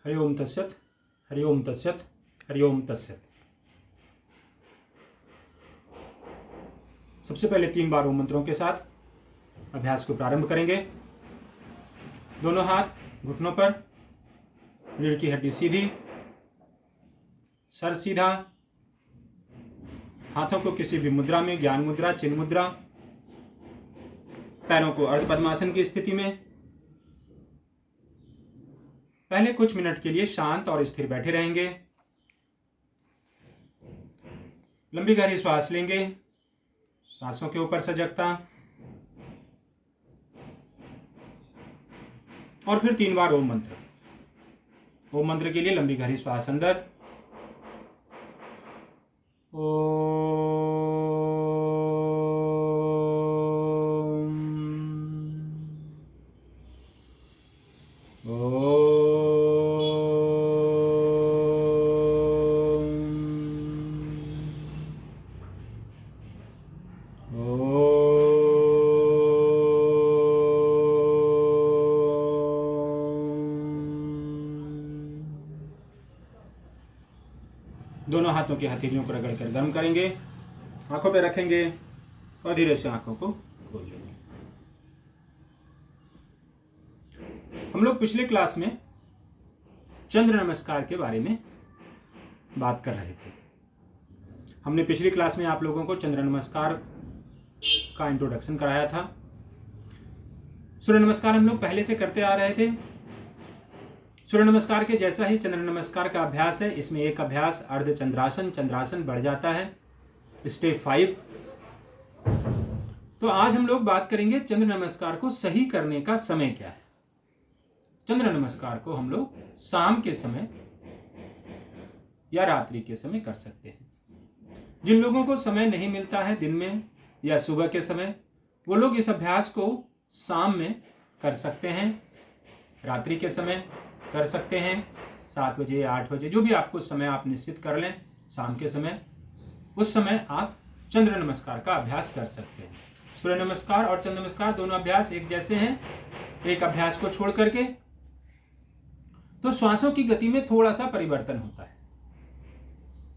हरि ओम तत्सत, हरि ओम तत्सत, हरि ओम तत्सत। सबसे पहले 3 बार ओम मंत्रों के साथ अभ्यास को प्रारंभ करेंगे। दोनों हाथ घुटनों पर, रीढ़ की हड्डी सीधी, सर सीधा, हाथों को किसी भी मुद्रा में, ज्ञान मुद्रा, चिन्ह मुद्रा, पैरों को अर्ध पद्मासन की स्थिति में। पहले कुछ मिनट के लिए शांत और स्थिर बैठे रहेंगे। लंबी गहरी श्वास लेंगे, सांसों के ऊपर सजगता, और फिर 3 बार ओम मंत्र। ओम मंत्र के लिए लंबी गहरी श्वास अंदर, दोनों हाथों की हथेलियों पर रगड़कर गर्म करेंगे, आंखों पे रखेंगे और धीरे से आंखों को खोल लेंगे। हम लोग पिछले क्लास में चंद्र नमस्कार के बारे में बात कर रहे थे। हमने पिछली क्लास में आप लोगों को चंद्र नमस्कार का इंट्रोडक्शन कराया था। सूर्य नमस्कार हम लोग पहले से करते आ रहे थे। सूर्य नमस्कार के जैसा ही चंद्र नमस्कार का अभ्यास है। इसमें एक अभ्यास अर्ध चंद्रासन, चंद्रासन बढ़ जाता है, स्टेप 5। तो आज हम लोग बात करेंगे चंद्र नमस्कार को सही करने का समय क्या है। चंद्र नमस्कार को हम लोग शाम के समय या रात्रि के समय कर सकते हैं। जिन लोगों को समय नहीं मिलता है दिन में या सुबह के समय, वो लोग इस अभ्यास को शाम में कर सकते हैं, रात्रि के समय कर सकते हैं, 7 बजे या 8 बजे, जो भी आपको समय आप निश्चित कर लें शाम के समय, उस समय आप चंद्र नमस्कार का अभ्यास कर सकते हैं। सूर्य नमस्कार और चंद्र नमस्कार दोनों अभ्यास एक जैसे हैं। एक अभ्यास को छोड़ करके तो श्वासों की गति में थोड़ा सा परिवर्तन होता है।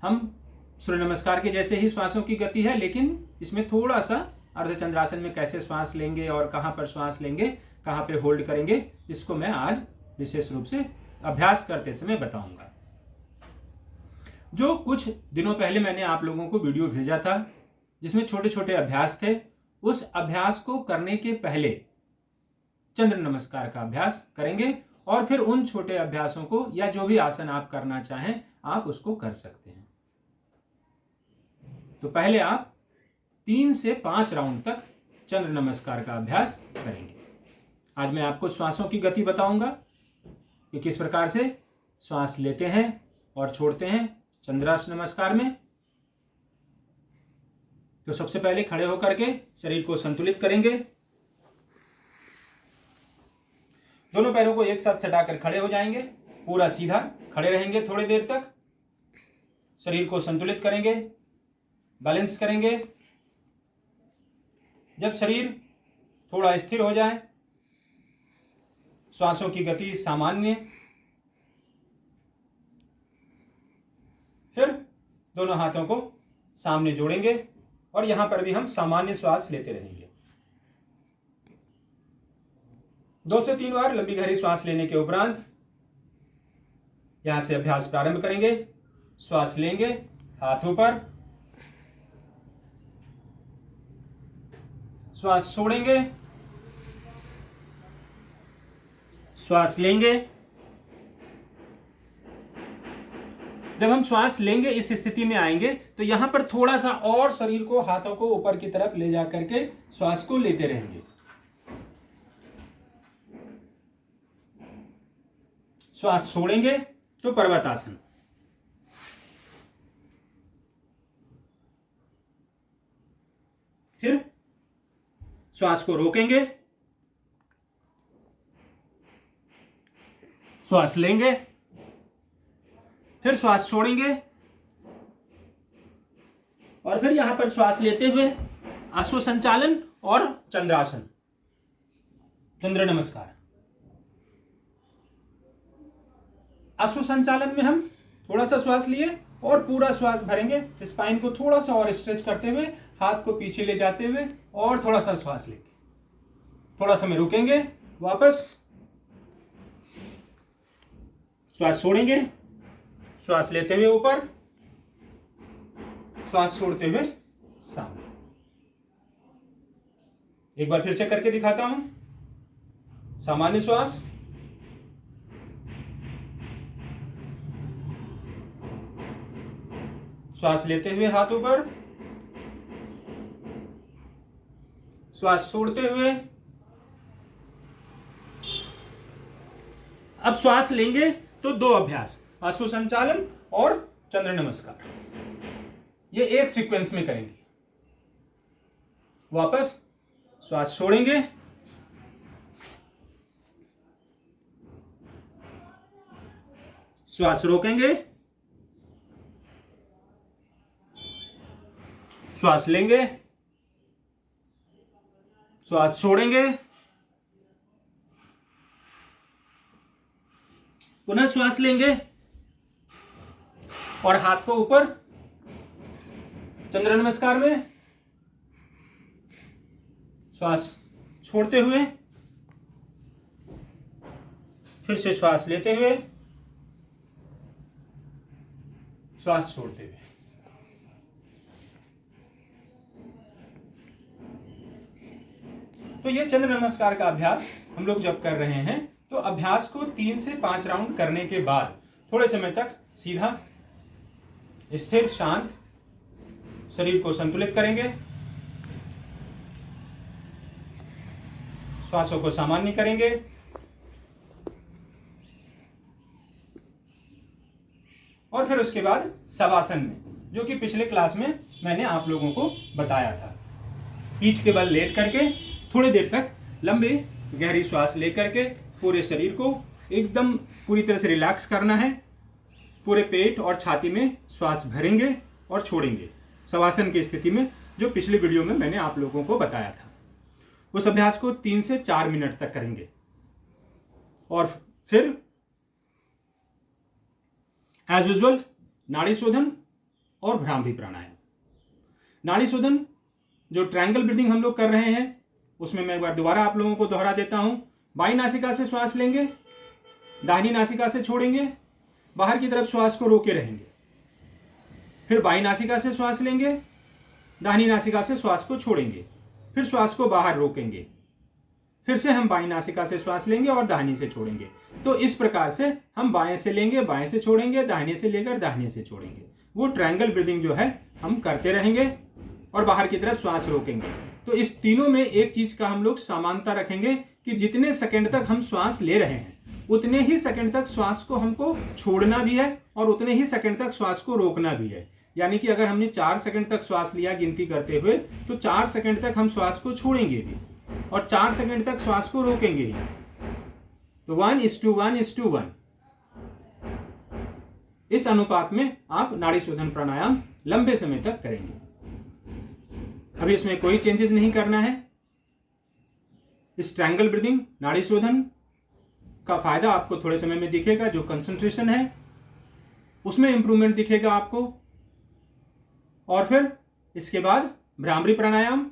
हम सूर्य नमस्कार के जैसे ही श्वासों की गति है, लेकिन इसमें थोड़ा सा अर्धचंद्रासन में कैसे श्वास लेंगे और कहां पर श्वास लेंगे, कहां पे होल्ड करेंगे, इसको मैं आज विशेष रूप से अभ्यास करते समय बताऊंगा। जो कुछ दिनों पहले मैंने आप लोगों को वीडियो भेजा था जिसमें छोटे छोटे अभ्यास थे, उस अभ्यास को करने के पहले चंद्र नमस्कार का अभ्यास करेंगे और फिर उन छोटे अभ्यासों को या जो भी आसन आप करना चाहें आप उसको कर सकते हैं। तो पहले आप 3 से 5 राउंड तक चंद्र नमस्कार का अभ्यास करेंगे। आज मैं आपको श्वासों की गति बताऊंगा कि किस प्रकार से श्वास लेते हैं और छोड़ते हैं चंद्रासन नमस्कार में। तो सबसे पहले खड़े होकर के शरीर को संतुलित करेंगे। दोनों पैरों को एक साथ सटाकर खड़े हो जाएंगे, पूरा सीधा खड़े रहेंगे थोड़ी देर तक। शरीर को संतुलित करेंगे, बैलेंस करेंगे। जब शरीर थोड़ा स्थिर हो जाए, श्वासों की गति सामान्य, फिर दोनों हाथों को सामने जोड़ेंगे और यहां पर भी हम सामान्य श्वास लेते रहेंगे। 2 से 3 बार लंबी गहरी श्वास लेने के उपरांत यहां से अभ्यास प्रारंभ करेंगे। श्वास लेंगे, हाथ ऊपर, श्वास छोड़ेंगे, श्वास लेंगे। जब हम श्वास लेंगे इस स्थिति में आएंगे तो यहां पर थोड़ा सा और शरीर को, हाथों को ऊपर की तरफ ले जा करके श्वास को लेते रहेंगे। श्वास छोड़ेंगे तो पर्वतासन। फिर श्वास को रोकेंगे, श्वास लेंगे, फिर श्वास छोड़ेंगे और फिर यहां पर श्वास लेते हुए आश्व संचालन और चंद्रासन, चंद्र नमस्कार। अश्व संचालन में हम थोड़ा सा श्वास लिए और पूरा श्वास भरेंगे, स्पाइन को थोड़ा सा और स्ट्रेच करते हुए, हाथ को पीछे ले जाते हुए और थोड़ा सा श्वास लेंगे, थोड़ा समय रुकेंगे, वापस श्वास छोड़ेंगे, श्वास लेते हुए ऊपर, श्वास छोड़ते हुए सामने। एक बार फिर से करके दिखाता हूं। सामान्य श्वास, श्वास लेते हुए हाथ ऊपर, श्वास छोड़ते हुए। अब श्वास लेंगे तो 2 अभ्यास, अश्व संचालन और चंद्र नमस्कार, ये एक सीक्वेंस में करेंगे। वापस श्वास छोड़ेंगे, श्वास रोकेंगे, श्वास लेंगे, श्वास छोड़ेंगे, पुनः श्वास लेंगे और हाथ को ऊपर चंद्र नमस्कार में, श्वास छोड़ते हुए, फिर से श्वास लेते हुए, श्वास छोड़ते हुए। तो ये चंद्र नमस्कार का अभ्यास हम लोग जब कर रहे हैं तो अभ्यास को 3 से 5 राउंड करने के बाद थोड़े समय तक सीधा स्थिर शांत शरीर को संतुलित करेंगे, श्वासों को सामान्य करेंगे, और फिर उसके बाद शवासन में, जो कि पिछले क्लास में मैंने आप लोगों को बताया था। पीठ के बल लेट करके थोड़ी देर तक लंबी गहरी श्वास लेकर के पूरे शरीर को एकदम पूरी तरह से रिलैक्स करना है। पूरे पेट और छाती में श्वास भरेंगे और छोड़ेंगे शवासन की स्थिति में, जो पिछले वीडियो में मैंने आप लोगों को बताया था। उस अभ्यास को 3 से 4 मिनट तक करेंगे और फिर एज यूजुअल नाड़ी शोधन और भ्रामरी प्राणायाम। नाड़ी शोधन जो ट्रायंगल ब्रीदिंग हम लोग कर रहे हैं, उसमें मैं एक बार दोबारा आप लोगों को दोहरा देता हूं। बाईं नासिका से श्वास लेंगे, दाहिनी नासिका से छोड़ेंगे, बाहर की तरफ श्वास को रोके रहेंगे, फिर बाईं नासिका से श्वास लेंगे, दाहिनी नासिका से श्वास को छोड़ेंगे, फिर श्वास को बाहर रोकेंगे, फिर से हम बाईं नासिका से श्वास लेंगे और दाहिनी से छोड़ेंगे। तो इस प्रकार से हम बाएं से लेंगे, बाएं से छोड़ेंगे, दाहिने से लेकर दाहिने से छोड़ेंगे। वो ट्रायंगल ब्रीदिंग जो है हम करते रहेंगे और बाहर की तरफ श्वास रोकेंगे। तो इस तीनों में एक चीज का हम लोग समानता रखेंगे कि जितने सेकंड तक हम श्वास ले रहे हैं उतने ही सेकंड तक श्वास को हमको छोड़ना भी है और उतने ही सेकंड तक श्वास को रोकना भी है। यानी कि अगर हमने 4 सेकंड तक श्वास लिया गिनती करते हुए, तो 4 सेकंड तक हम श्वास को छोड़ेंगे भी और 4 सेकंड तक श्वास को रोकेंगे ही। तो 1:1:1 इस अनुपात में आप नाड़ी शोधन प्राणायाम लंबे समय तक करेंगे। अभी इसमें कोई चेंजेस नहीं करना है। इस ट्रायंगल ब्रीदिंग नाड़ी शोधन का फायदा आपको थोड़े समय में दिखेगा। जो कंसंट्रेशन है उसमें इंप्रूवमेंट दिखेगा आपको। और फिर इसके बाद भ्रामरी प्राणायाम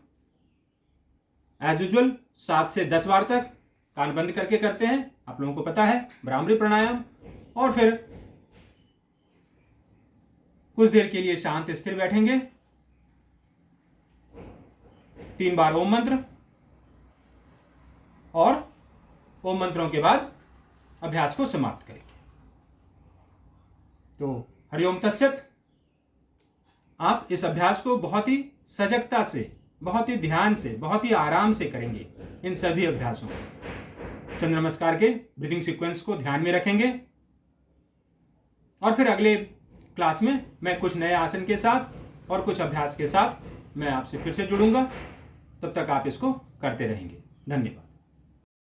एज यूजुअल 7 से 10 बार तक कान बंद करके करते हैं, आप लोगों को पता है भ्रामरी प्राणायाम। और फिर कुछ देर के लिए शांत स्थिर बैठेंगे, 3 बार ओम मंत्र, और ओम मंत्रों के बाद अभ्यास को समाप्त करेंगे। तो हरिओम तत्सत। आप इस अभ्यास को बहुत ही सजगता से, बहुत ही ध्यान से, बहुत ही आराम से करेंगे। इन सभी अभ्यासों को चंद्र नमस्कार के ब्रीदिंग सीक्वेंस को ध्यान में रखेंगे और फिर अगले क्लास में मैं कुछ नए आसन के साथ और कुछ अभ्यास के साथ मैं आपसे फिर से जुड़ूंगा। तब तक आप इसको करते रहेंगे। धन्यवाद।